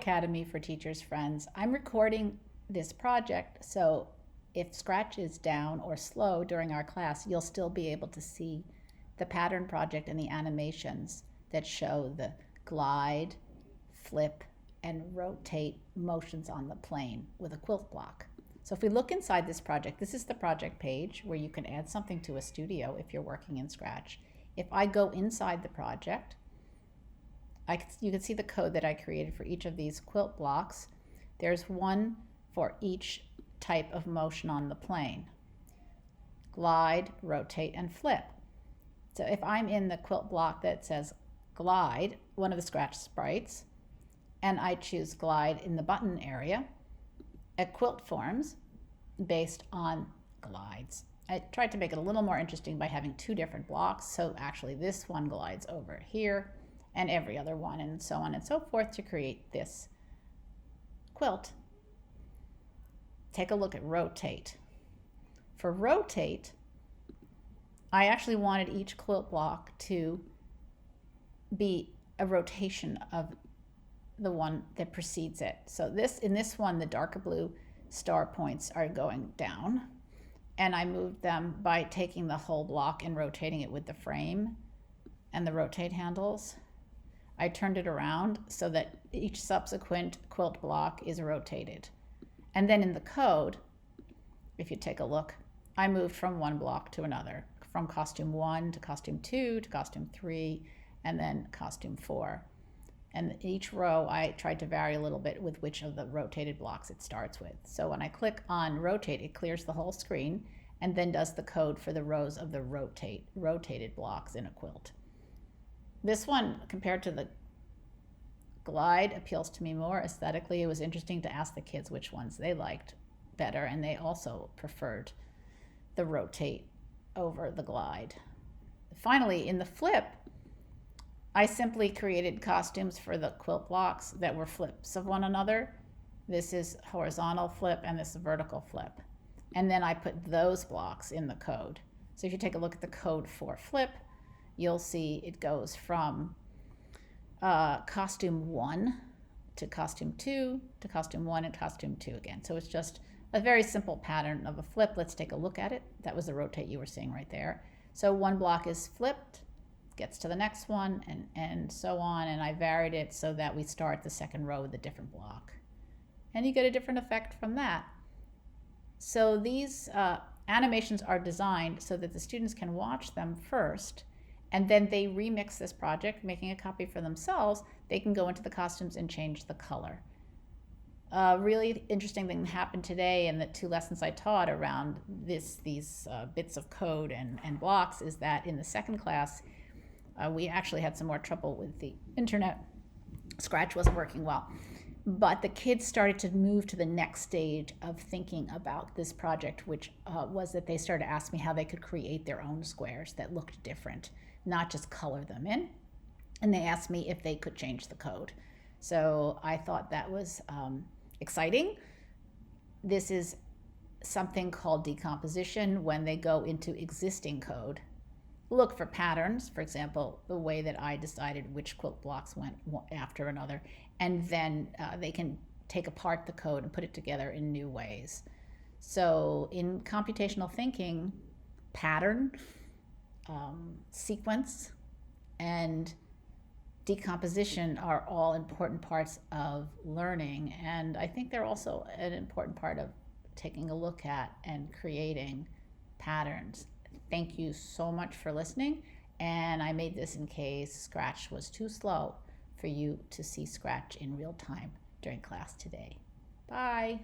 Academy for Teachers Friends. I'm recording this project, so if Scratch is down or slow during our class, you'll still be able to see the pattern project and the animations that show the glide, flip, and rotate motions on the plane with a quilt block. So if we look inside this project, this is the project page where you can add something to a studio if you're working in Scratch. If I go inside the project, you can see the code that I created for each of these quilt blocks. There's one for each type of motion on the plane: glide, rotate, and flip. So if I'm in the quilt block that says glide, one of the Scratch sprites, and I choose glide in the button area, a quilt forms based on glides. I tried to make it a little more interesting by having two different blocks. So actually this one glides over here and every other one, and so on and so forth, to create this quilt. Take a look at rotate. For rotate, I actually wanted each quilt block to be a rotation of the one that precedes it. So in this one, the darker blue star points are going down, and I moved them by taking the whole block and rotating it with the frame and the rotate handles. I turned it around so that each subsequent quilt block is rotated. And then in the code, if you take a look, I moved from one block to another, from costume 1 to costume 2 to costume 3, and then costume 4. And each row I tried to vary a little bit with which of the rotated blocks it starts with. So when I click on rotate, it clears the whole screen and then does the code for the rows of the rotated blocks in a quilt. This one, compared to the glide, appeals to me more aesthetically. It was interesting to ask the kids which ones they liked better, and they also preferred the rotate over the glide. Finally, in the flip, I simply created costumes for the quilt blocks that were flips of one another. This is horizontal flip and this is vertical flip. And then I put those blocks in the code. So if you take a look at the code for flip, you'll see it goes from costume 1 to costume 2 to costume 1 and costume 2 again. So it's just a very simple pattern of a flip. Let's take a look at it. That was the rotate you were seeing right there. So one block is flipped, gets to the next one, and so on, and I varied it so that we start the second row with a different block. And you get a different effect from that. So these animations are designed so that the students can watch them first, and then they remix this project, making a copy for themselves. They can go into the costumes and change the color. A really interesting thing that happened today in the 2 lessons I taught around these bits of code and blocks is that in the second class, we actually had some more trouble with the internet. Scratch wasn't working well. But the kids started to move to the next stage of thinking about this project, which was that they started to ask me how they could create their own squares that looked different, not just color them in. And they asked me if they could change the code. So I thought that was exciting. This is something called decomposition. When they go into existing code, look for patterns, for example, the way that I decided which quilt blocks went after another, and then they can take apart the code and put it together in new ways. So in computational thinking, pattern, sequence, and decomposition are all important parts of learning, and I think they're also an important part of taking a look at and creating patterns. Thank you so much for listening, and I made this in case Scratch was too slow for you to see Scratch in real time during class today. Bye.